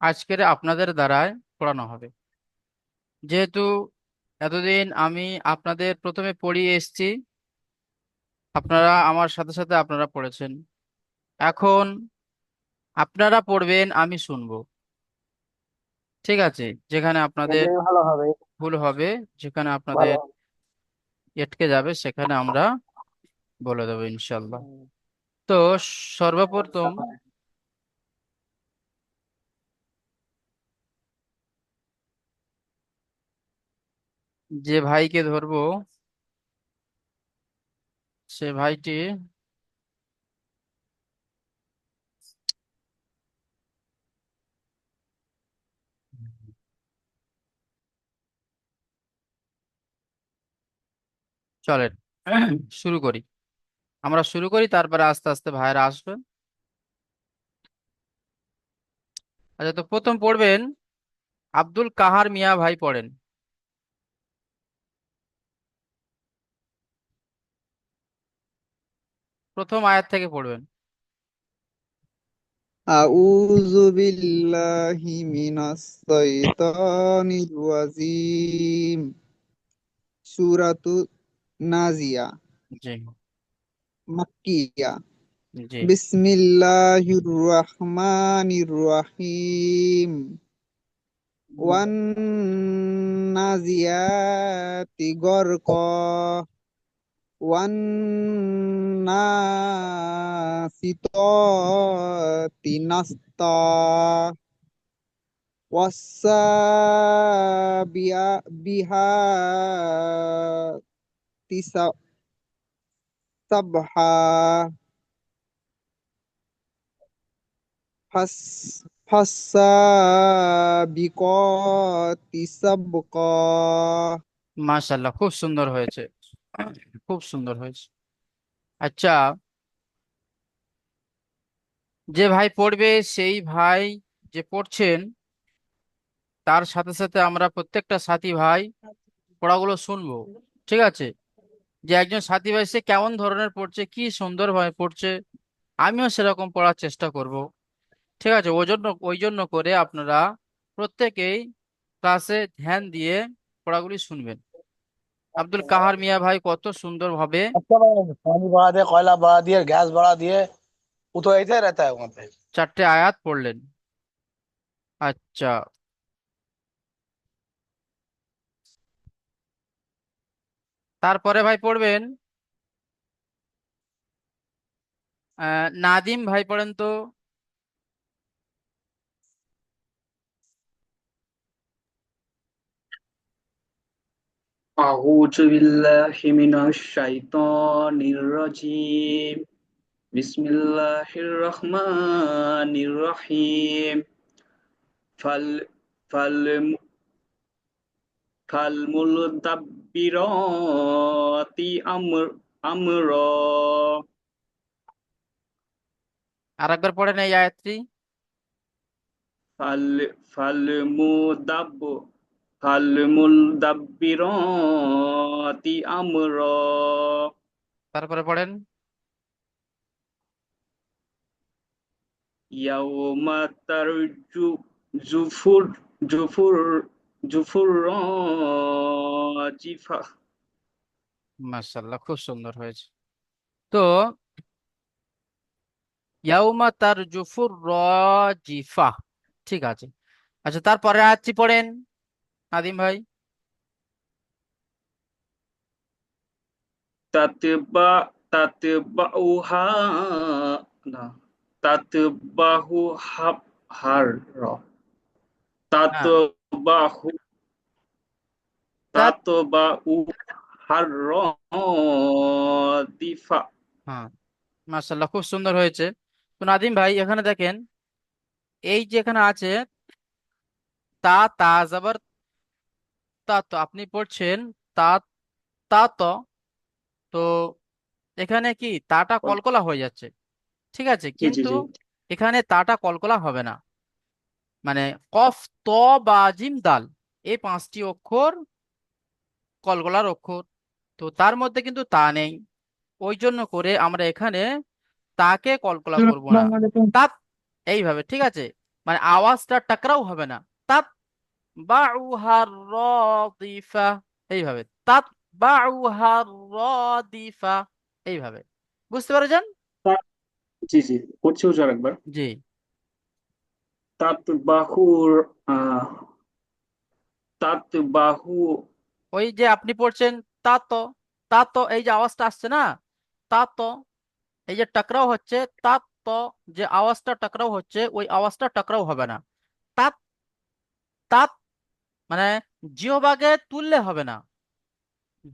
আজকের আপনাদের দ্বারাই পড়ানো হবে। যেহেতু এতদিন আমি আপনাদের প্রথমে পড়িয়ে এসেছি, আপনারা আমার সাথে সাথে আপনারা পড়েছেন। এখন আপনারা পড়বেন, আমি শুনবো। ঠিক আছে? যেখানে আপনাদের এটাই ভালো হবে। ভুল হবে, যেখানে আপনাদের ভালো। এটকে যাবে, সেখানে আমরা বলে দেবো ইনশাল্লাহ। হুম, তো সর্বপ্রথম তারপরে যে ভাইকে ধরবো, সে ভাইটি চলেন শুরু করি। আমরা শুরু করি, তারপরে আস্তে আস্তে ভাইরা আসবেন। আচ্ছা, তো প্রথম পড়বেন আব্দুল কাহার মিয়া ভাই, পড়েন। প্রথম আয়াত থেকে পড়বেন। আউযু বিল্লাহি মিনাস শাইতানির রাজিম। সূরাতু নাজিয়া, জি। মাক্কিয়া। জি। বিসমিল্লাহির রহমানির রহিম। ওয়ান নাজিয়াতি গরকা। ওয়ান নাসিতাতি নাস্তা। বিহা তিসা সাবহা। ফাস ফাসাবিকতি সাবকা। মাশাল্লাহ, খুব সুন্দর হয়েছে, খুব সুন্দর হয়েছে। আচ্ছা, যে ভাই পড়বে সেই ভাই যে পড়ছেন, তার সাথে সাথে আমরা প্রত্যেকটা সাথী ভাই পড়াগুলো শুনবো। ঠিক আছে? যে একজন সাথী ভাই সে কেমন ধরনের পড়ছে, কি সুন্দর ভাবে পড়ছে, আমিও সেরকম পড়ার চেষ্টা করব। ঠিক আছে? ওই জন্য করে আপনারা প্রত্যেকেই ক্লাসে ধ্যান দিয়ে পড়াগুলি শুনবেন। আব্দুল কাহার মিয়া ভাই কত সুন্দর ভাবে अच्छा भाई, पानी बढ़ा दिया, कोयला बढ़ा दिया, गैस बढ़ा दिए। वो तो ऐसे ही रहता है वहां पे। চারটে আয়াত পড়লেন। আচ্ছা, তারপরে ভাই পড়বেন নাদিম ভাই, পড়েন তো। أعوذ بالله من الشيطان الرجيم. بسم الله الرحمن الرحيم. فال فال فالمدبرات أمرا. আর একবার পড়েন এই আয়াতটি। فال فالمدب فالمدبرات أمرا. তারপরে পড়েন ইয়াউমা জুফুর জুফুর জুফুর জিফা. মাশাআল্লাহ, খুব সুন্দর হয়েছে। তো ইয়াউমা তারজুফুর রাজিফা। ঠিক আছে। আচ্ছা, তারপরে আয়াতটি পড়েন নাদিম ভাই। তাতবা তাতবাউহা না তাতবাহু হার হ্যাঁ। তাতবাহু তা তাতবাউ হার দিফা. হ্যাঁ, মাশাআল্লাহ, খুব সুন্দর হয়েছে। তো নাদিম ভাই, এখানে দেখেন, এই যে এখানে আছে তা, তা যাবার তা, তো আপনি পড়ছেন তা, তা তো, তো এখানে কি তাটা কলকলা হয়ে যাচ্ছে। ঠিক আছে, জি জি কিন্তু জি. এখানে তাটা কলকলা হবে না। মানে কফ, ত, বা জিম, দাল, এই পাঁচটি অক্ষর কলকলার অক্ষর। তো তার মধ্যে কিন্তু তা নেই। ওই জন্য করে আমরা এখানে তাকে কলকলা করব না। তা এইভাবে, ঠিক আছে? মানে আওয়াজটা টাকরাও হবে না। তাত বাউহার রাদিফা, এইভাবে তাত বাউহার রাদিফা, এইভাবে। বুঝতে পেরেছেন? তা- জি জি, করছি হুজুর একবার। জি। তাত বাহুর আহ তাত বাহু। ওই যে আপনি পড়ছেন তাত, তাত, এই যে আওয়াজটা আসছে না, তাত, এই যে টাকরাও হচ্ছে, তাত, যে আওয়াজটা টাকরাও হচ্ছে ওই আওয়াজটা টাকরাও হবে না। তাত, তাত, মানে জিহ্বাকে তুললে হবে না,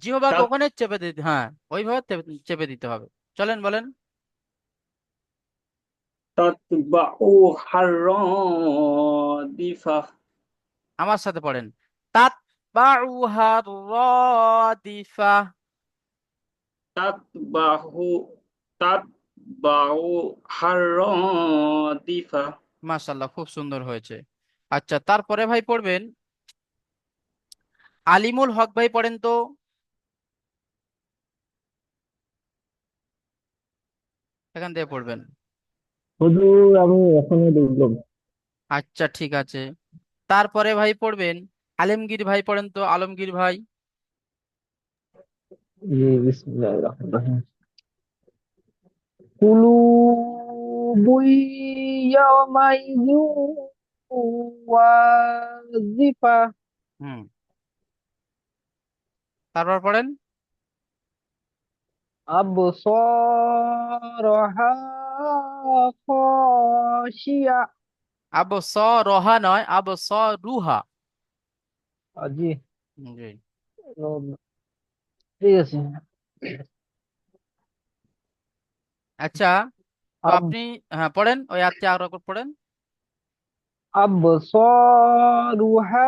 জিহ্বাকে তাত ওখানে চেপে দিতে, হ্যাঁ ওইভাবে চেপে দিতে হবে। চলেন বলেন। তাত বাহু হারদিফা। আমার সাথে পড়েন, তাত বাউহার রাদিফা। তাত বাহু তাত বাহু হারদিফা। মাশাআল্লাহ, খুব সুন্দর হয়েছে। আচ্ছা, তারপরে ভাই পড়বেন আলিমুল হক ভাই, পড়েন তো, এখান থেকে পড়বেন। হুজুর আমি এখনো ঢুকলাম। আচ্ছা ঠিক আছে। তারপরে ভাই পড়বেন আলমগীর ভাই, পড়েন তো আলমগীর ভাই। জি বিসমিল্লাহির রহমানির রহিম। কুলুবুন ইয়াওমাইযিন ওয়াজিফা। হুম, তারপর পড়েন আবসারুহা খাশিয়া। আব স রহা নয়, আব স রুহা। জি, জি। ঠিক আছে। আচ্ছা, তো আব আপনি, হ্যাঁ পড়েন, ওই আয়াতটি আরো একবার পড়েন। আবসারুহা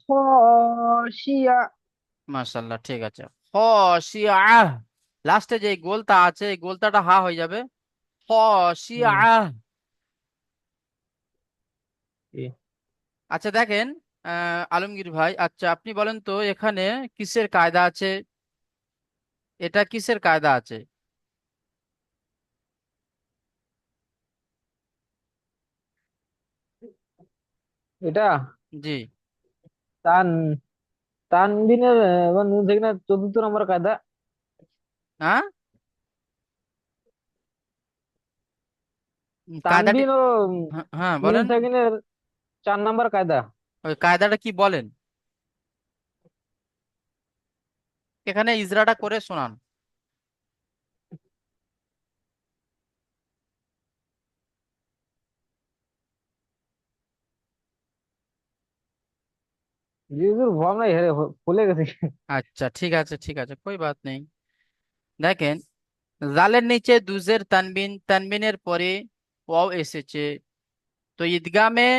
খাশিয়া। মাশাআল্লাহ, ঠিক আছে। খাশিআহ, লাস্টে যে গোলতা আছে এই গোলতাটা হা হয়ে যাবে, হুম, খাশিআহ। জি। আচ্ছা দেখেন, আলমগীর ভাই, আচ্ছা আপনি বলেন তো এখানে কিসের কায়দা আছে, এটা কিসের কায়দা আছে? এটা জি। তান তানবিনের নুন থেকে না 14 নম্বর কায়দা। হ্যাঁ, কায়দাটি, তানবিন ও হ্যাঁ হ্যাঁ, নুন বলেন, সাকিনের 4 নম্বর কায়দা। ওই কায়দাটা কি বলেন, এখানে ইজরাটা করে শোনান। জি হুজুর, ভাব নাই হেরে ভুলে গেছি। আচ্ছা ঠিক আছে, ঠিক আছে, কই বাত নেই। দেখেন, জালের নিচে দুজের তানবিন, তানবিনের পরে ওয়াও এসেছে, তো ঈদগামে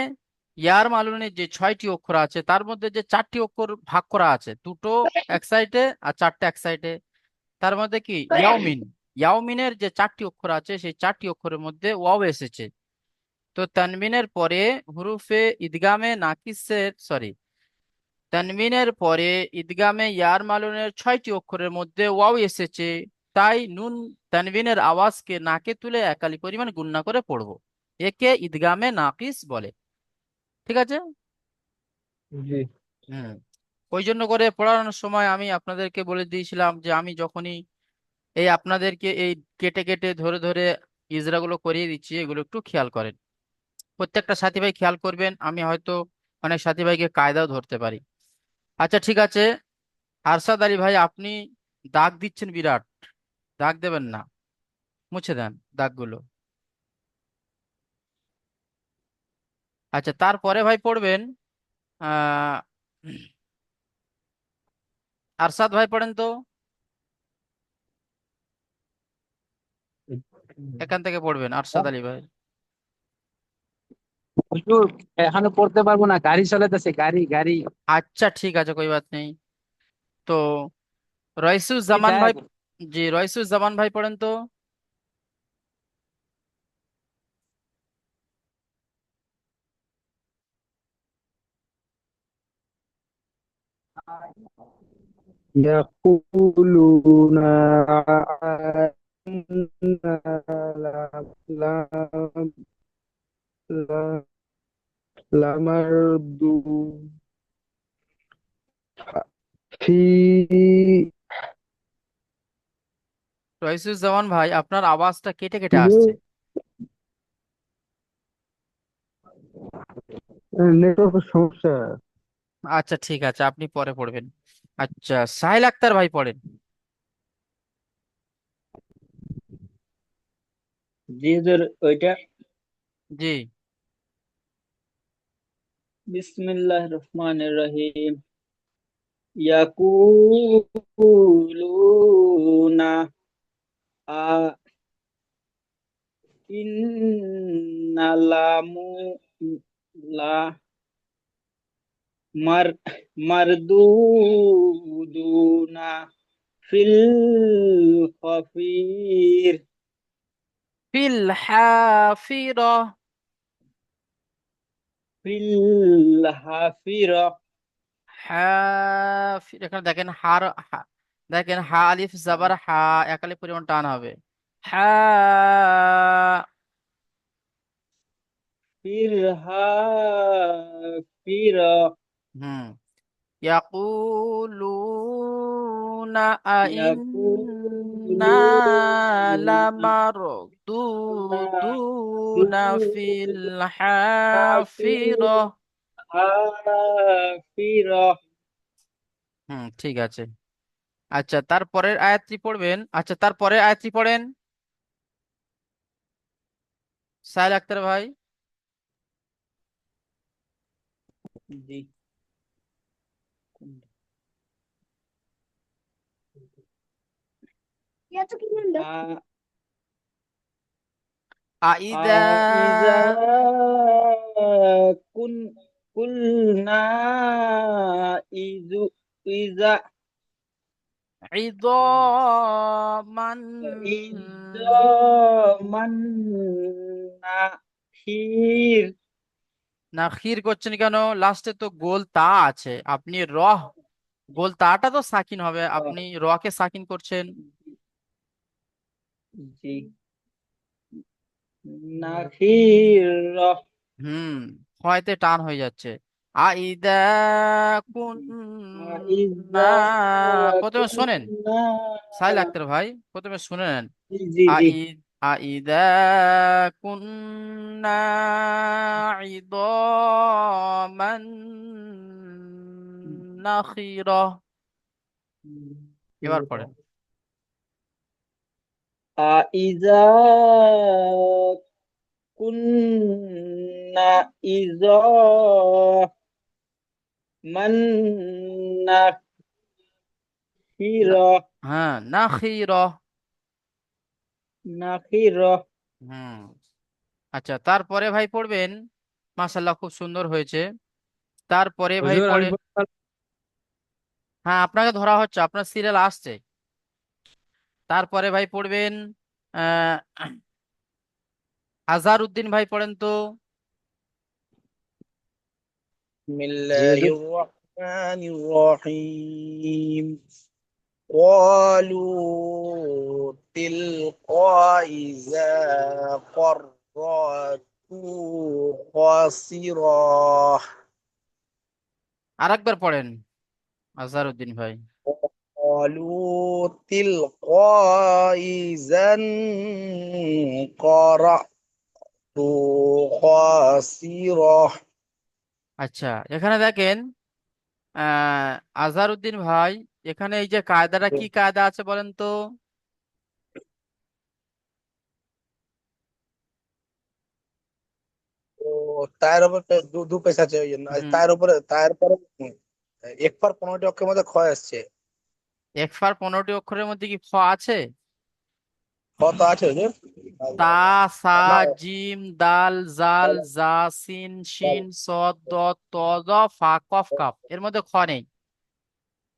ইয়ার মালুনে যে 6টি অক্ষর আছে তার মধ্যে যে 4টি অক্ষর ভাগ করা আছে, দুটো এক সাইডে আর 4টে এক সাইডে, তার মধ্যে কি ইয়াউমিন, ইয়াউমিনের যে 4টি অক্ষর আছে সেই 4টি অক্ষরের মধ্যে ওয়াও এসেছে। তো তানবিনের পরে হুরুফে ঈদগামে নাকিসের, সরি, তানবিনের পরে ঈদগামে ইয়ার মালুনের 6টি অক্ষরের মধ্যে ওয়াও এসেছে, তাই নুন তানবিনের আওয়াজকে নাকে তুলে একালি পরিমাণ গুণনা করে পড়বো, একে ঈদগামে নাকিস বলে। ঠিক আছে। জি হুম, ওই জন্য করে পড়ানোর সময় আমি আপনাদেরকে বলে দিয়েছিলাম যে আমি যখনই এই আপনাদেরকে এই কেটে কেটে ধরে ধরে ইজরাগুলো করিয়ে দিচ্ছি, এগুলো একটু খেয়াল করেন, প্রত্যেকটা সাথী ভাই খেয়াল করবেন, আমি হয়তো অনেক সাথী ভাইকে কায়দাও ধরতে পারি। আচ্ছা ঠিক আছে, আরশাদ আলী ভাই আপনি দাগ দিচ্ছেন বিরাট, দাগ দেবেন না, মুছে দেন দাগগুলো। আচ্ছা, তারপরে ভাই পড়বেন আহ আরশাদ ভাই, পড়েন তো, এখান থেকে পড়বেন আরশাদ আলী ভাই। হুজুর, এখনো পড়তে পারবো না, গাড়ি চালাতেছে, গাড়ি গাড়ি। আচ্ছা ঠিক আছে, কই বাত নেই। তো কি রইসুজ্জামান ভাই, দেখ। জি রইসুজ্জামান ভাই পড়েন তো। يقولون إنا لا লামারদু ফি রইসুজ্জামান ভাই, আপনার আওয়াজটা কেটে কেটে আসছে। নেটওয়ার্কের সমস্যা। আচ্ছা ঠিক আছে, আপনি পরে পড়বেন। আচ্ছা, সাহিল আক্তার ভাই পড়েন। জি হুজুর, ওইটা জি। বিসমিল্লাহির রহমানির রহিম। ইয়াকুলুনা আ ইন্নালামু লা মার মারদুদুনা ফিল খফির ফিল হাফিরা। ফিল হাফিরা। এখানে দেখেন দেখেন হা আলিফ জাবার হা, একালি পরিমাণ টান হবে। হা। ফির হাফিরা। হুম। ইয়াকুলুনা আইন্না ইয়াকুলুনা লামারদুদুনা ফিল হাফিরা। ফিল হাফিরা। ঠিক আছে। আচ্ছা, তারপরের আয়াতটি পড়বেন। আচ্ছা, তারপরের আয়াতটি পড়েন সাহেল আক্তার ভাই। জি। আ- আইদা আইজা কুন কুলনা ইজু ইজা ইদামান ইজা মান নাখির। নাখির করছেন কেন? লাস্টে তো গোল তা আছে, আপনি গোল তাটা তো সাকিন হবে, আপনি কে সাকিন করছেন। জি। নাখির। হুম। হয়তে টান হয়ে যাচ্ছে। আইদা কুন্না। ইজা প্রথমে শোনেন কুন্না। সাহেল আক্তার ভাই, প্রথমে শুনে নেন। জি জি জি। আইদা কুন্না ইদামান নাখিরা। এবার পড়েন। আইজা কুন্না ইজা মান না- নাখিরা। হ্যাঁ, নাখিরা। নাখিরা। হুম। আচ্ছা, তারপরে ভাই পড়বেন। মাশাল্লাহ, খুব সুন্দর হয়েছে। তারপরে ভাই হুজুর আমি পড়ে। হ্যাঁ, আপনাকে ধরা হচ্ছে, আপনার সিরিয়াল আসছে। তারপরে ভাই পড়বেন আহ আজহার উদ্দিন ভাই, পড়েন তো। জি হুজুর। বিসমিল্লাহির রহমানির রহিম। قالوا تلقى إذا قرة خاسرة. আরেকবার পড়েন আজহার উদ্দিন ভাই। قالوا تلقى إذا قرأت خاسرة. আচ্ছা, এখানে দেখেন আহ আজহার উদ্দিন ভাই, এখানে এই যে কায়দাটা, কি কায়দা আছে বলেন তো? তো তার উপর দু দু পেশ আছে ওই জন্য হুম। তার উপরে এক পার 15টি অক্ষরের মধ্যে ক্ষয় আসছে। একফার 15টি অক্ষরের মধ্যে কি খ আছে? খ তো আছে হুজুর। তা, সা, না, জিম, দাল, জাল, জা, সিন, শিন, সদ, দত, ত, জ, ফা, কফ, কাফ, এর মধ্যে খ নেই।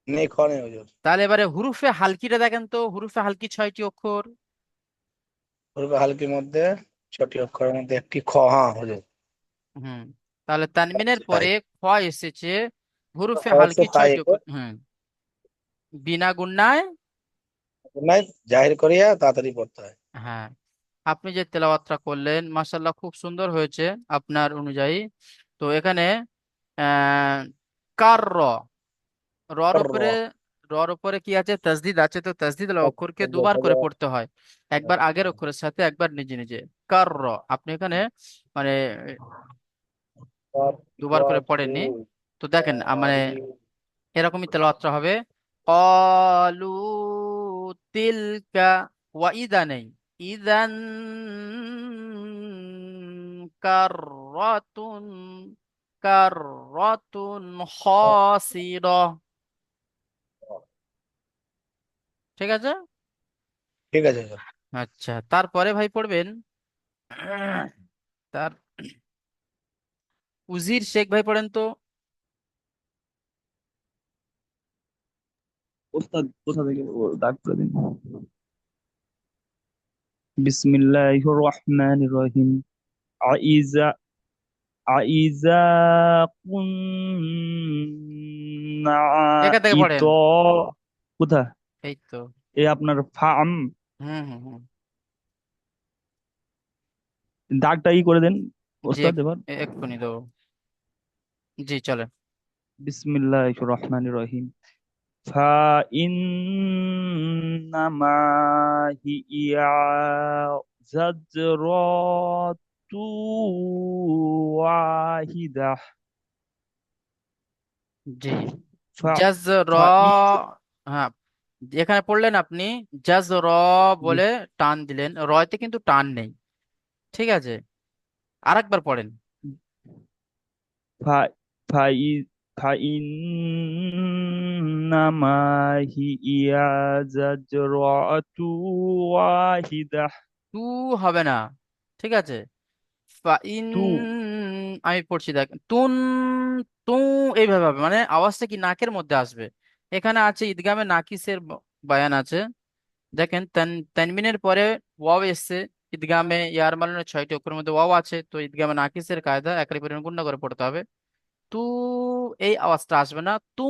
নেই খ নেই হুজুর। তাহলে এবারে হুরুফে হালকিটা দেখেন তো, হুরুফে হালকি 6টি অক্ষর। পূর্বে হালকির মধ্যে 6টি অক্ষরের মধ্যে একটি খ, হ্যাঁ হুজুর। হুম। তাহলে তানবিনের তাই পরে খ এসেছে, হুরুফে খরচ হালকি খাই 6টি অক্ষর। বিনা গুণায়। নাই, জাহির করিয়া তাড়াতাড়ি পড়তে হয়। হ্যাঁ। আপনি যে তেলাওয়াতটা করলেন মাশাল্লাহ, খুব সুন্দর হয়েছে আপনার অনুযায়ী। তো এখানে আহ কার রর উপরে, الر রর উপরে কি আছে, তাসদিদ আছে, তো তাসদিদ ওয়ালা অক্ষরকে দুবার করে পড়তে হয়, একবার আগের অক্ষরের সাথে, একবার নিজে নিজে। কার, আপনি এখানে মানে দুবার করে পড়েননি। তো দেখেন মানে এরকমই তেলাওয়াতটা হবে। ক্বালু তিলকা, ওয়া ইদা নেই, ইদান কাররাতুন, কাররাতুন খাসিরা। ঠিক আছে। ঠিক আছে স্যার। আচ্ছা, তারপরে ভাই পড়বেন তার উজির শেখ ভাই পড়েন তো। ওস্তাদ কোথা থেকে দাগ করে দিন। বিসমিল্লাহির রহমানির রহিম। আইজা আইজা কুন্না এখান থেকে ইত, পড়েন। কোথা? এই তো। এ আপনার ফাম, হুম হুম হুম। দাগটা ই করে দেন জি ওস্তাদ এবার। এক্ষুনি দেবো। জি চলেন। বিসমিল্লাহির রহমানির রহিম। ফা ইন্নামা হিয়া জাজরাতু ওয়াহিদা। জি ফা জাজ র, ফা ই হ্যাঁ এখানে পড়লেন আপনি জাজ র জি। বলে টান দিলেন, রয়তে কিন্তু টান নেই। ঠিক আছে, আরেকবার পড়েন। ফা ফা ই ফা ইন্নামা হিয়া জাজরাতু ওয়াহিদা। টু হবে না, ঠিক আছে। ইন, তু আমি পড়ছি দেখ, তুন, তু, এইভাবে হবে, মানে আওয়াজটা কি নাকের মধ্যে আসবে। এখানে আছে ঈদগামে নাকিসের বায়ান আছে। দেখেন তানবিনের পরে ওয়াও এসছে, ঈদগামে ইয়ারমালুনের 6টি অক্ষরের মধ্যে ওয়াও আছে, তো ঈদগামে নাকিসের কায়দা একই পরিমাণ গুণনা করে পড়তে হবে। তু, এই আওয়াজটা আসবে না, তু,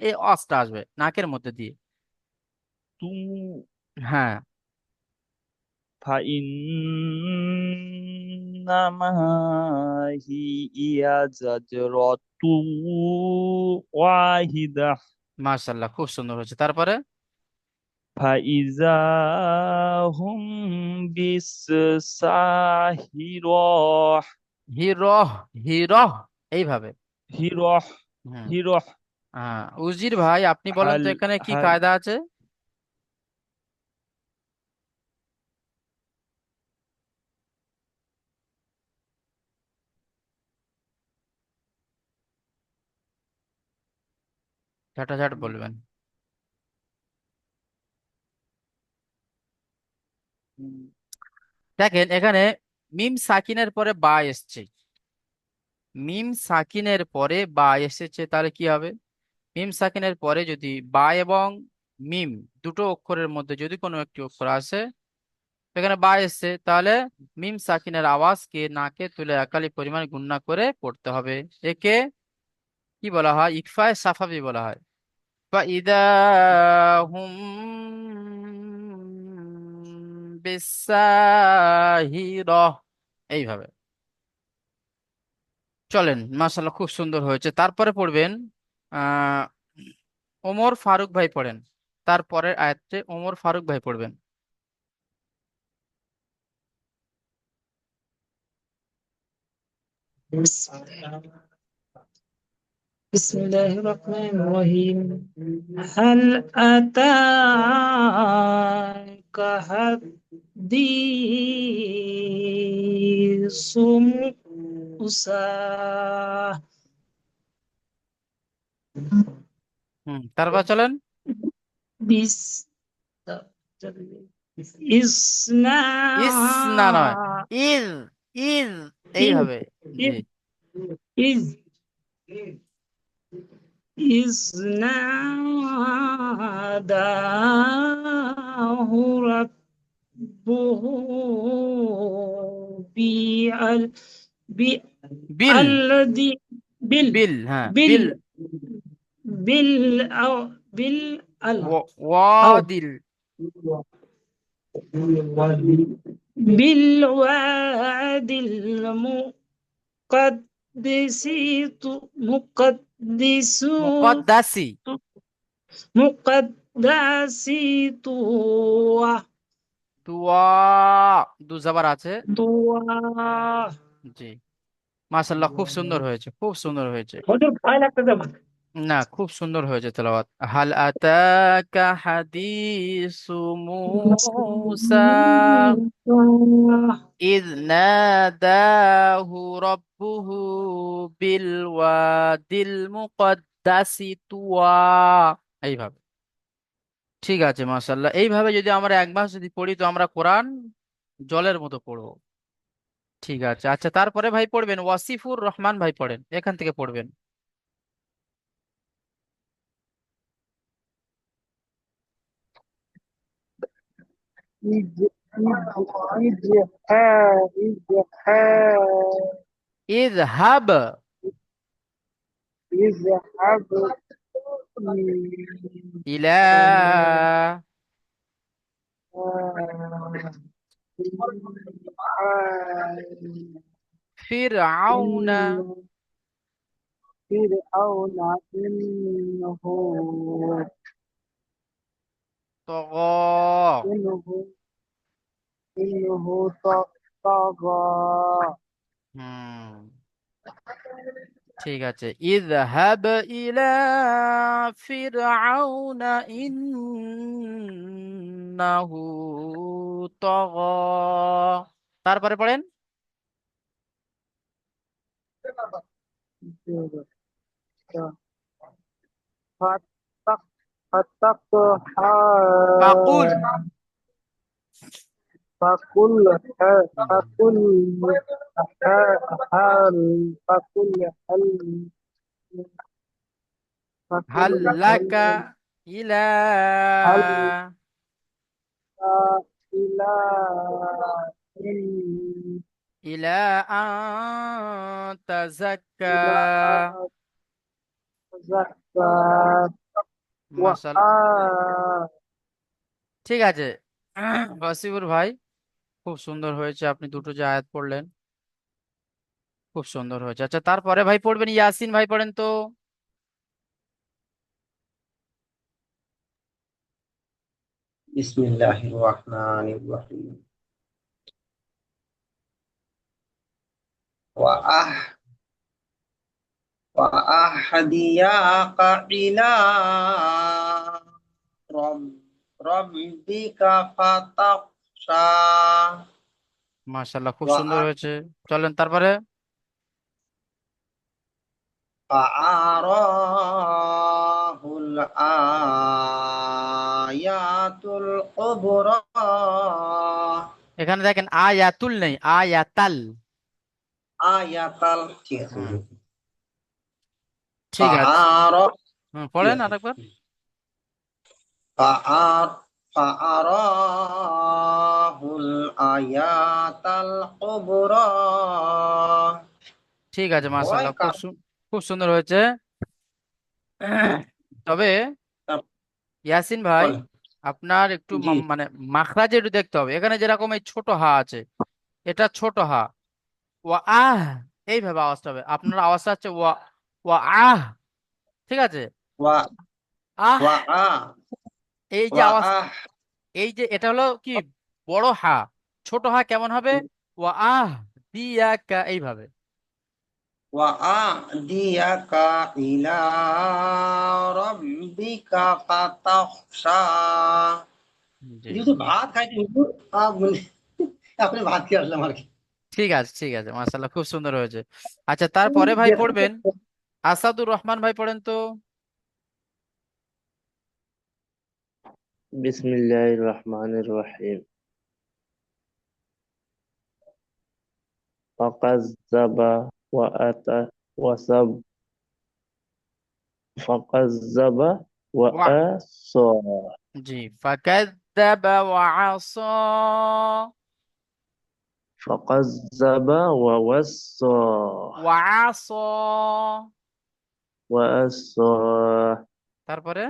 এই আওয়াজটা আসবে নাকের মধ্যে দিয়ে। তু হ্যাঁ। فإنما هي زجرة واحدة মাশাআল্লাহ, খুব সুন্দর হয়েছে। তারপরে فإذا هم بالساهرة হিরহ, হিরহ, এইভাবে। হিরহ হুম। হিরহ হ্যাঁ উজির ভাই আপনি বলেন হাল তো এখানে কি হাল কায়দা আছে। ঝাঁটাঝাট বলবেন। দেখেন এখানে মিম সাকিনের পরে বা এসছে, মিম সাকিনের পরে বা এসেছে, তাহলে কি হবে? মিম সাকিনের পরে যদি বা এবং মিম দুটো অক্ষরের মধ্যে যদি কোনো একটি অক্ষর আসে, এখানে বা এসছে, তাহলে মিম সাকিনের আওয়াজকে নাকে তুলে একালি পরিমাণ গুণনা করে পড়তে হবে। একে কি বলা হয়? ইকফায়ে সাফাবি বলা হয়। فإذا هم بالساهرة, এইভাবে। চলেন, মাশাআল্লাহ খুব সুন্দর হয়েছে। তারপরে পড়বেন আহ ওমর ফারুক ভাই পড়েন, তারপরের আয়াতে ওমর ফারুক ভাই পড়বেন। بسم الله الرحمن الرحيم. هل أتاك حديث موسى. তারপর চলেন। بس إسنا ইস, না নয়, ইজ, ইজ, إذ এইভাবে। জি। إذ إذ ناداه ربه بال বিল, بالذي بال বিল, হ্যাঁ বিল, بال بال أو بال أو ওয়াদিল। بالواد المقدس মুকদ্দিসু মুকদ্দাসি। মুকদ্দাসিতু তুয়া, দু জবর আছে। দোয়া। জি, মাশাআল্লাহ, খুব সুন্দর হয়েছে, খুব সুন্দর হয়েছে। হুজুর ভয় লাগতেছে আমার। না, খুব সুন্দর হয়েছে তেলাওয়াত। হাল আতাকা হাদিসু মুসা ইয নাদাহু রাব্বুহু বিল ওয়াদিল মুকদ্দাসি তুয়া। এইভাবে ঠিক আছে, মাশাআল্লাহ। এইভাবে যদি আমরা এক মাস যদি পড়ি তো আমরা কোরআন জলের মতো পড়বো। ঠিক আছে, আচ্ছা, তারপরে ভাই পড়বেন ওয়াসিফুর রহমান ভাই, পড়েন, এখান থেকে পড়বেন। ইযহাব ইলা ফিরআউনা তগা। হুম, ঠিক আছে। ইযহাব ইলা ফিরআউনা ইন্নাহু তগা। তারপরে পড়েন। ফাকুল। হুম। হাল্লাকা ইলা ইলা আন তাযাক্কা। মাশাল, ঠিক আছে। ওয়াসিফুর ভাই, খুব সুন্দর হয়েছে, আপনি দুটো যে আয়াত পড়লেন, খুব সুন্দর হয়েছে। আচ্ছা, তারপরে ভাই পড়বেন ইয়াসিন ভাই, পড়েন তো। বিসমিল্লাহির রহমানির রহিম ওয়া আহ ওয়া আহদিয়াকা ইলা রাব রাব্বিকা ফাতাখশা মাশাল্লাহ, খুব ওয়া সুন্দর হয়েছে। চলেন তারপরে। ফাআরাহুল আয়াতুল কুবরা এখানে দেখেন আয়াতুল নেই, আয়াতাল। আয়াতাল, ঠিক আছে হুম, হুজুর। ঠিক আছে। ফাআরা হুম, কি পড়েন আছে? আরেকবার। فأر فأراه الآيات الكبرى ঠিক আছে, হয় মাশাল্লাহ, কার খুব সুন্দর হয়েছে। তবে ইয়াসিন ভাই, বলে আপনার একটু জি মানে মাখরাজে একটু দেখতে হবে। এখানে যেরকম এই ছোট হা আছে, এটা ছোট হা। ওয়া আহ, এইভাবে আওয়াজটা হবে। আপনার আওয়াজটা হচ্ছে ওয়া, ওয়া আহ, ঠিক আছে। ওয়া আহ, ওয়া আ এই যে ওয়া আওয়াজ, আহ এই যে এটা হলো কি, বড় হা। ছোট হা কেমন হবে? ওয়া আহ দিয়াকা, এইভাবে। ওয়া আ দিয়াকা ইলা রাব্বিকা ফাতাখশা। জি, যেহেতু ভাত খাইতে হুজুর, আপনি ভাত খেয়ে আসলাম আর কি। ঠিক আছে, ঠিক আছে, মাশাআল্লাহ, খুব সুন্দর হয়েছে। আচ্ছা, তারপরে ভাই পড়বেন আসাদুর রহমান ভাই, পড়েন তো। বিসমিল্লাহির রহমানির রহিম ফাকাজ্জাবা ওয়া আতা ওয়াসাব ফাকাজ্জাবা ওয়া ওয়া, আসা জি, ফাকাদ্দাবা ওয়া আসা। ফাকাজ্জাবা ওয়া ওয়াসা ওয়া আসা। ওয়া আসা তারপরে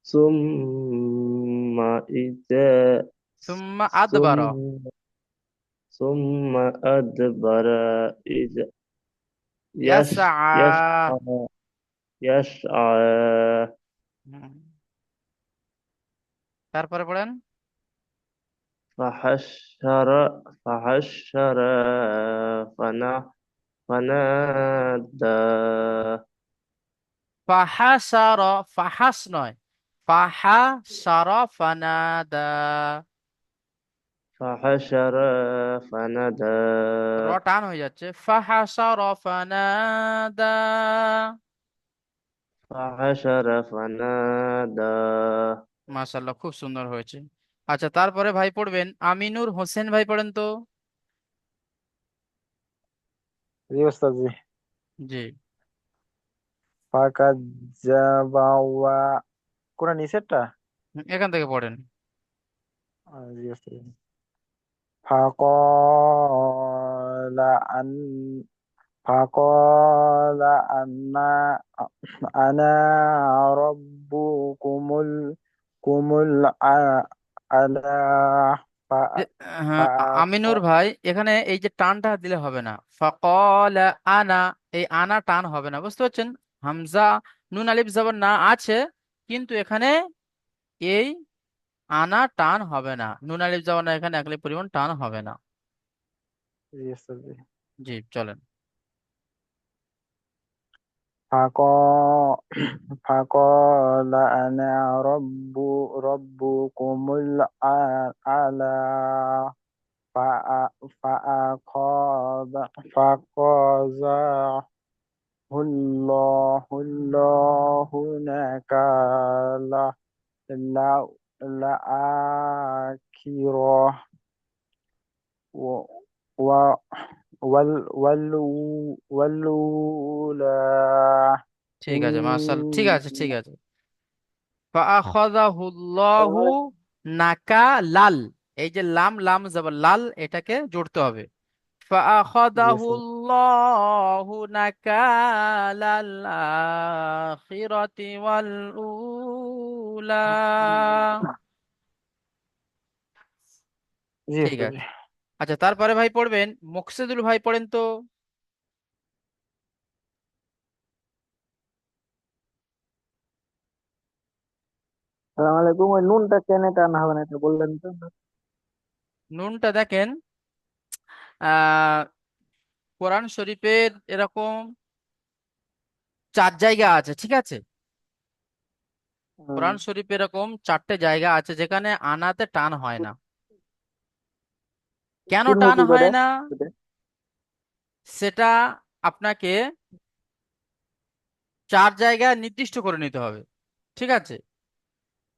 সুম্মা ইজা সুম্মা সুম আদবারা। সুম্মা আদবারা ইজা يش ইয়াসআ। يشعى يشعى হুম, তারপরে পড়েন। فحشر فحشر فنادى ফাহাসার, ফাহাস নয়, ফাহাসার ফানাদা। فحشر فنادى র টান হয়ে যাচ্ছে, ফাহাসার ফানাদা। فحشر فنادى মাশাআল্লাহ, খুব সুন্দর হয়েছে। আচ্ছা, তারপরে ভাই পড়বেন আমিনুর হোসেন, ভাই পড়েন তো। জি ওস্তাদ জি। জি। ফাকাজ্জাবা ওয়া, কোনটা নিচেরটা? এখান থেকে পড়েন। জি ওস্তাদ জি। ফাকালা আন ফাকালা আনা রাব্বুকুমুল কুমুল আলা ফা যে, হ্যাঁ, ফা আমিনুর ভাই, এখানে এই যে টানটা দিলে হবে না, ফাকাল আনা, এই আনা টান হবে না, বুঝতে পারছেন? হামজা, নুন আলিফ জবর না আছে, কিন্তু এখানে এই আনা টান হবে না, নুন আলিফ জবর না, এখানে একলি পরিমাণ টান হবে না। জি ওস্তাদ জি। জি, চলেন। ফাকা ফাকালা আনা রাব্বুকুমুল আলা فأخذ فقذاه الله نكال الآخرة و- و- والأولى ঠিক আছে, মাশাআল্লাহ, ঠিক আছে, إن ঠিক আছে। ফাআখাযাহুল্লাহু নাকালাল, এই যে লাম, লাম জবর লাল, এটাকে জুড়তে হবে। yes sir. ফাআখাযাহুল্লাহু নাকালাল আখিরাতি ওয়াল উলা। জি ঠিক ওস্তাদ জি। আছে। আচ্ছা, তারপরে ভাই পড়বেন মুকসিদুল, ভাই পড়েন তো। আসসালামু আলাইকুম, ওই নুনটা টেনে টানা হবে না, এটা বললেন তো? নুনটা দেখেন, আহ কোরআন শরীফের এরকম 4 জায়গা আছে, ঠিক আছে? হুম। কোরআন শরীফে এরকম 4টে জায়গা আছে যেখানে আনাতে টান হয় না। কেন তিন টান মুখী হয় করে না ওটা। সেটা আপনাকে 4 জায়গায় নির্দিষ্ট করে নিতে হবে, ঠিক আছে?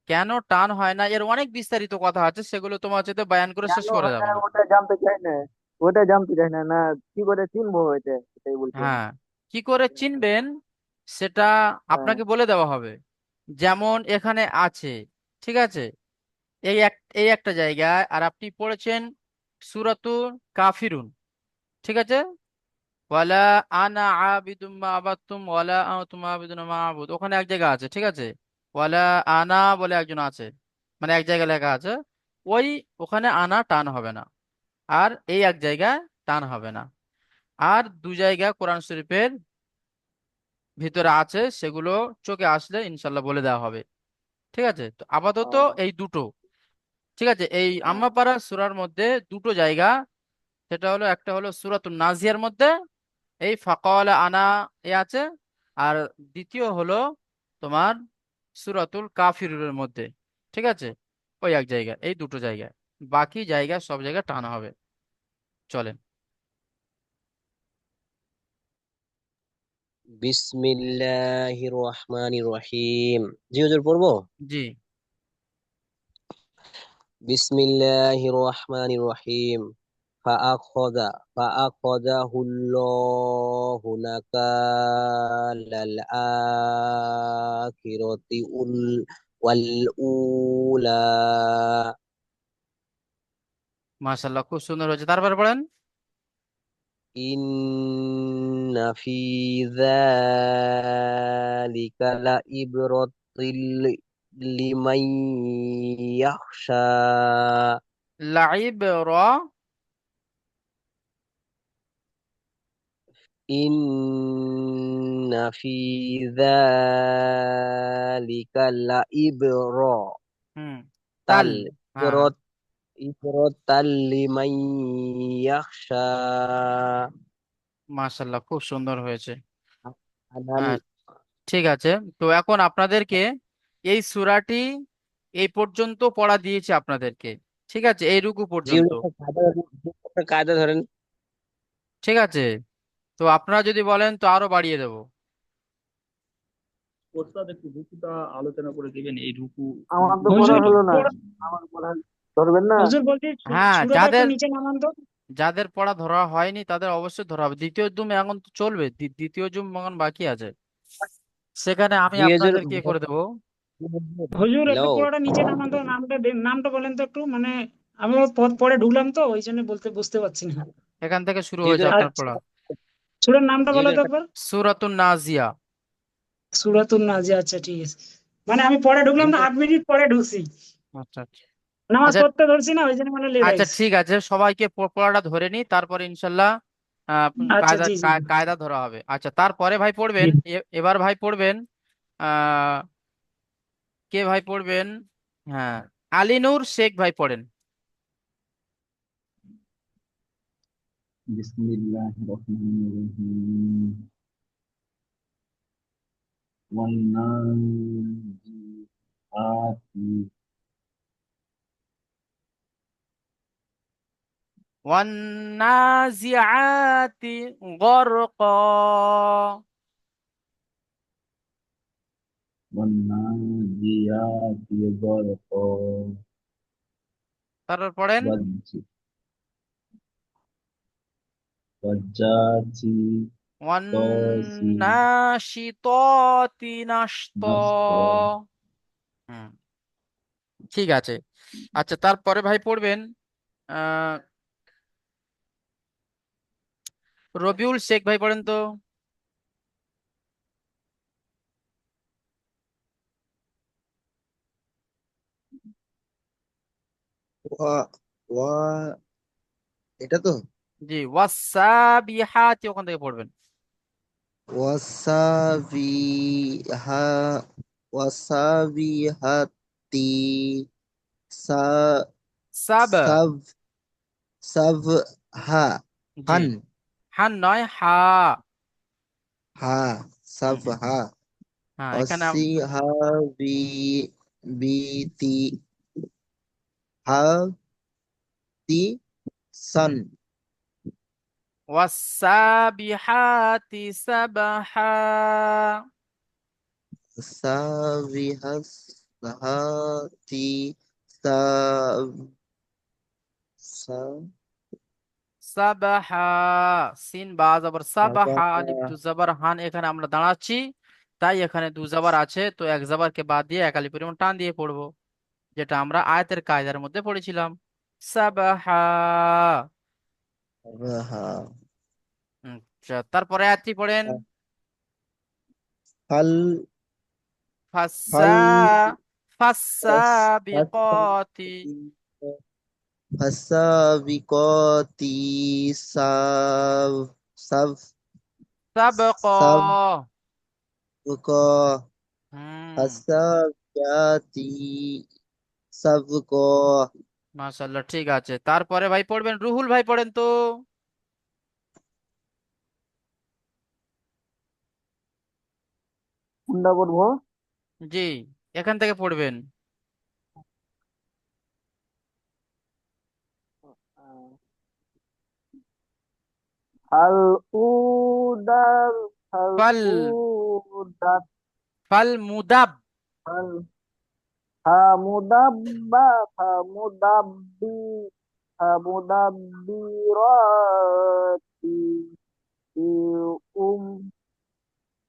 কেন টান হয় না, এর অনেক বিস্তারিত কথা আছে, সেগুলো তোমার সাথে বয়ান করে শেষ কেন করা হয় না যাবে না। ওটা জানতে চাই না, ওটা জানতে চাই না, না কি করে চিনবো এটা, এটাই বলছি আমি। হ্যাঁ, কি করে চিনবেন সেটা হ্যাঁ। আপনাকে বলে দেওয়া হবে। যেমন এখানে আছে, ঠিক আছে, এই একটা জায়গায়, আর আপনি পড়েছেন সূরাতুল কাফিরুন, ঠিক আছে? ওয়ালা আনা আবিদুম মা আবাদতুম ওয়ালা আনতুম আবিদুন মা আবুদ, ওখানে এক জায়গা আছে, ঠিক আছে? ওয়ালা আনা বলে একজন আছে, মানে এক জায়গায় লেখা আছে, ওই ওখানে আনা টান হবে না, আর এই এক জায়গায় টান হবে না। আর 2 জায়গা কোরআন শরীফের ভিতরে আছে, সেগুলো চোখে আসলে ইনশাল্লাহ বলে দেওয়া হবে, ঠিক আছে? তো আপাতত ও, এই দুটো, ঠিক আছে, এই হ্যাঁ। আম্মা পাড়া সূরার মধ্যে 2টো জায়গা, সেটা হলো, একটা হলো সূরাতুন নাজিয়ার মধ্যে এই ফাকালা আনা এ আছে, আর দ্বিতীয় হলো তোমার সূরাতুল কাফিরুনের মধ্যে, ঠিক আছে? ওই এক জায়গা, এই 2টো জায়গায়, বাকি জায়গা সব জায়গায় টানা হবে। চলেন। বিসমিল্লাহির রহমানির রহিম। জি হুজুর, পড়বো? জি। বিসমিল্লাহির রহমানির রহিম। ফাআখাযা ফাআখাযাহুল্লাহু নাকালাল আখিরাতি ওয়াল উলা। মাশাআল্লাহ, খুব সুন্দর হয়েছে। তারপরে পড়েন। ইন্না ফি যালিকা লাইবরাতিল লিমান ইয়াখশা। লাইব র, إن في ذلك لعبرة হুম, তাল। হ্যাঁ হ্যাঁ, عبرة لمن يخشى মাশাল্লাহ, খুব সুন্দর হয়েছে। أنا হ্যাঁ, ঠিক আছে। তো এখন আপনাদেরকে এই সূরাটি এই পর্যন্ত পড়া দিয়েছে আপনাদেরকে, ঠিক আছে, এই রুকু পর্যন্ত। জিরো একটা কায়দা ধরেন। ঠিক আছে, তো আপনারা যদি বলেন তো আরো বাড়িয়ে দেবো। ওস্তাদ একটু রুকুটা আলোচনা করে দিবেন, এই রুকু আমার তো রুকুটা পড়া হুজুর কিভাবে হলো না, পড়া আমার পড়া ধরবেন না? হুজুর বলছি হ্যাঁ, সুরাটা একটু যাদের নিচে নামান তো। যাদের পড়া ধরা হয়নি তাদের অবশ্যই ধরা হবে। দ্বিতীয় জুম এখন তো চলবে, দ্বিতীয় জুম এখন বাকি আছে, সেখানে আমি জি হুজুর। আপনাদেরকে করে দেবো। হুজুর হ্যালো। একটু পড়াটা নিচে নামান তো, নামটা বলেন তো একটু, মানে আমি পরে ঢুকলাম তো ওই জন্য বুঝতে পারছি না। এখান থেকে শুরু জি হয়েছে হুজুর আপনার আচ্ছা, পড়া। সুরার নামটা জি বলো হুজুর তো একটা একবার। সূরাতুন নাজিয়া। সূরাতুন নাজিয়া, আচ্ছা ঠিক আছে। মানে আমি পরে জি ঢুকলাম তো, হুজুর। 8 মিনিট পরে ঢুকছি, আচ্ছা আচ্ছা। নামাজ আচ্ছা পড়তে ধরছি না ওই জন্য মানে লেট হয়ে আচ্ছা, গেছে। ঠিক আছে, সবাইকে পড়াটা ধরে নি, তারপরে ইনশাল্লাহ আচ্ছা কায়দা জি জি কায়দা ধরা হবে। আচ্ছা, তারপরে ভাই জি। পড়বেন, এবার ভাই পড়বেন আহ কে ভাই পড়বেন? হ্যাঁ, আলিনুর শেখ ভাই পড়েন। বিসমিল্লাহির রহমানির রহিম ওয়ান্নাজিআতি ওয়ান্নাজিআতি গরকা। ওয়ান্নাজিআতি গরকা তারপর পড়েন ওয়াজ- ওয়াজ্জাতি তাসি ওয়ান্নাশিতাতি নাশতা। নাসতা হুম, ঠিক আছে। আচ্ছা, তারপরে ভাই পড়বেন আহ রবিউল শেখ ভাই পড়েন তো। ওয়া ওয়া এটা তো জি, ওয়াসাবিহাতি ওখান থেকে পড়বেন। ওয়াসাবিহা ওয়াসাবিহাতি সা সাব। সাব সাবহা জি, হান হান নয়, হা। হা হুম, সাবহা হ্যাঁ, এখানে অসিহাবি বিতি হাতি সান ওয়াসাবিহাতি সাবাহা। সাবিহাতি সাব সাবাহা, সিন বা জবর সাবাহা, সাবাহা আলিফ দু জবর হান, এখানে আমরা দাঁড়াচ্ছি, তাই এখানে দু জবর আছে, তো এক জবরকে বাদ দিয়ে এক আলিফ পরিমাণ টান দিয়ে পড়বো, যেটা আমরা আয়াতের কায়দার মধ্যে পড়েছিলাম। সাবাহা। সাবাহা আচ্ছা, তারপরে আয়াতটি পড়েন। ফাল ফাসা ফাল ফাসাবিকাতি ফাসাবিকতি সাব সাব সাবকা। সাবক হুম, ফাসাবিয়াতি সাবক মাশাআল্লাহ, ঠিক আছে। তারপরে ভাই পড়বেন রুহুল ভাই পড়েন তো। কোনটা পড়বো? জি, এখান থেকে পড়বেন। হাল উদার হাল ফাল উদার ফাল মুদাব। হাল হামুদাব্বা হামুদাব্বি হামুদাব্বিরাতি ই উম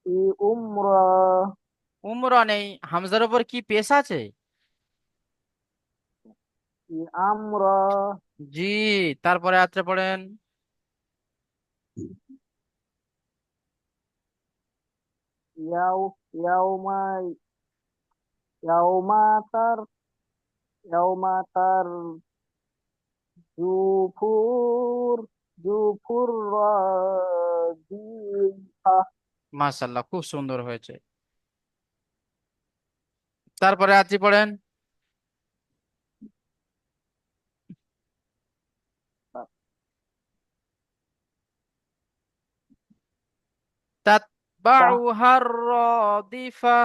ই উমরা উমরা নেই, হামজার উপর কি পেশ আছে? ই আমরা জি, তারপরে আত্রে পড়েন। ইয়াও ইয়াউমা ইয়াউমাতার ইয়াউমাতার জুফুর জুফুর মাশাআল্লাহ, খুব সুন্দর হয়েছে। তারপরে আরজি পড়েন। তাতবাউহা রাদিফা।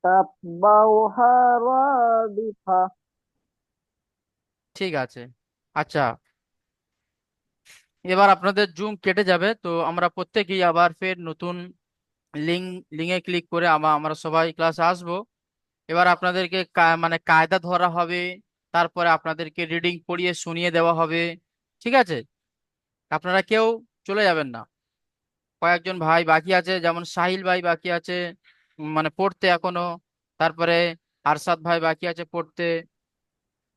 তাতবাউহা রাদিফা। ঠিক আছে। আচ্ছা, এবার আপনাদের জুম কেটে যাবে, তো আমরা প্রত্যেকেই আবার ফের নতুন লিঙ্ক লিঙ্কে ক্লিক করে আমরা সবাই ক্লাসে আসবো। এবার আপনাদেরকে মানে কায়দা ধরা হবে, তারপরে আপনাদেরকে রিডিং পড়িয়ে শুনিয়ে দেওয়া হবে। ঠিক আছে, আপনারা কেউ চলে যাবেন না। কয়েকজন ভাই বাকি আছে, যেমন সাহিল ভাই বাকি আছে মানে পড়তে এখনো। তারপরে আরশাদ ভাই বাকি আছে পড়তে।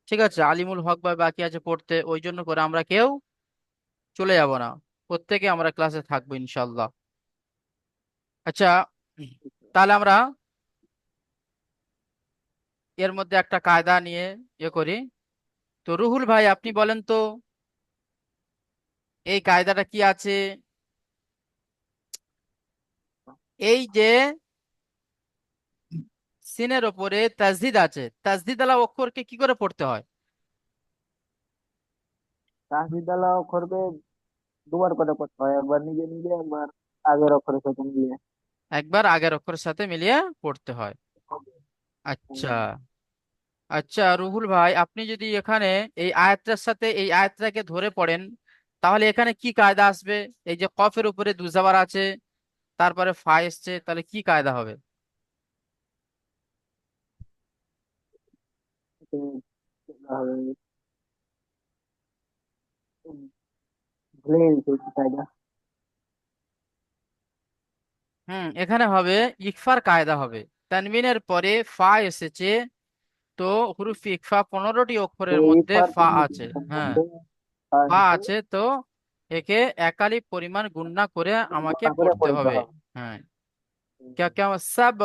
ঠিক আছে, আলিমুল হক ভাই বাকি আছে পড়তে। ওই জন্য করে আমরা কেউ চলে যাব না, প্রত্যেকে আমরা ক্লাসে থাকবো ইনশাল্লাহ। আচ্ছা, তাহলে আমরা এর মধ্যে একটা কায়দা নিয়ে করি। তো রুহুল ভাই আপনি বলেন তো, এই কায়দাটা কি আছে? এই যে সিনের ওপরে তাসদিদ আছে, তাসদিদ আলা অক্ষরকে কি করে পড়তে হয়? তাহদিদ আলা অক্ষরকে দুবার করে পড়তে হয়, একবার নিজে নিজে, একবার আগের অক্ষরের সাথে মিলিয়ে। একবার আগের অক্ষরের সাথে মিলিয়ে পড়তে হয়। আচ্ছা। আচ্ছা রুহুল ভাই, আপনি যদি এখানে এই আয়াতটার সাথে এই আয়াতটাকে ধরে পড়েন, তাহলে এখানে কি কায়দা আসবে? এই যে কফের উপরে দুজাবার আছে, তারপরে ফা এসছে, তাহলে কি কায়দা হবে? ভুলে গেছি কি কায়দা। এখানে হবে ইকফার কায়দা হবে। তানবিনের পরে ফা এসেছে, তো হুরুফ ইকফা 15টি তো অক্ষরের এই মধ্যে ফার ফা আছে। হ্যাঁ, ফা মধ্যে আছে, তো একে একালি পরিমাণ গুণনা করে আমাকে গুণা করে পড়তে পড়তে হবে। হবে। হ্যাঁ, क्या क्या सब